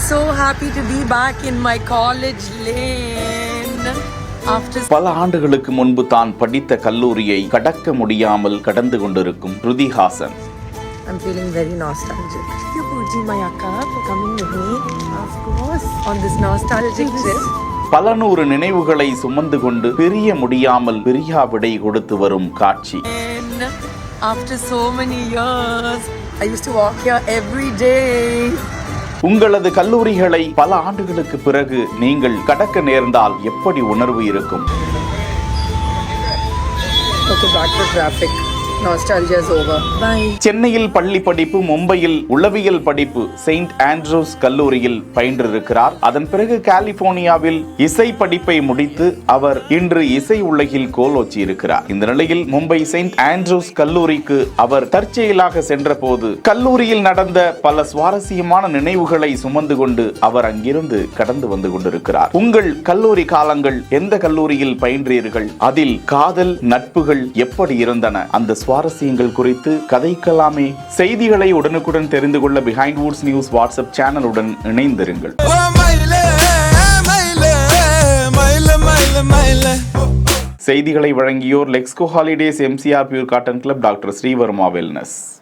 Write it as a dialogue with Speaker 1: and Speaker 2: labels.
Speaker 1: so happy to be back in my college lane.
Speaker 2: பல ஆண்டுகளுக்கு முன்பு தான் படித்த கல்லூரியை கடக்க முடியாமல் கடந்து கொண்டிருக்கும் Shruti Haasan.
Speaker 1: I'm feeling very nostalgic. Thank you, Pooji, my akka, for coming with me. Of course, on this nostalgic trip.
Speaker 2: பல நூறு நினைவுகளை சுமந்து கொண்டு பிரிய முடியாமல் பிரியா விடை கொடுத்து வரும் காட்சி.
Speaker 1: After so many years, I used to walk here every day.
Speaker 2: உங்களது கல்லூரிகளை பல ஆண்டுகளுக்கு பிறகு நீங்கள் கடக்க நேர்ந்தால் எப்படி உணர்வு இருக்கும்?
Speaker 1: Okay, back to traffic. Nostalgia is over. Bye.
Speaker 2: சென்னையில் பள்ளி படிப்பு, மும்பையில் உளவியல் படிப்பு செயின்ட் ஆண்ட்ரூஸ் கல்லூரியில் பயின்றிருக்கிறார். அதன் பிறகு கலிபோர்னியாவில் இசை படிப்பை முடித்து அவர் இன்று இசை உலகில் கோலோச்சி இருக்கிறார். இந்த நிலையில் மும்பை செயின்ட் ஆண்ட்ரூஸ் கல்லூரிக்கு அவர் தற்செயலாக சென்ற போது கல்லூரியில் நடந்த பல சுவாரஸ்யமான நினைவுகளை சுமந்து கொண்டு அவர் அங்கிருந்து கடந்து வந்து கொண்டிருக்கிறார். உங்கள் கல்லூரி காலங்கள் எந்த கல்லூரியில் பயின்றீர்கள்? அதில் காதல், நட்புகள் எப்படி இருந்தன? அந்த சுவாரஸ்யங்கள் குறித்து கதைக்கலாமே. செய்திகளை உடனுக்குடன் தெரிந்து கொள்ள பிஹைண்ட் வுட்ஸ் நியூஸ் வாட்ஸ்அப் சேனலுடன் இணைந்திருங்கள். செய்திகளை வழங்கியோர் Lexco holidays, MCR pure cotton club, doctor Srivarma wellness.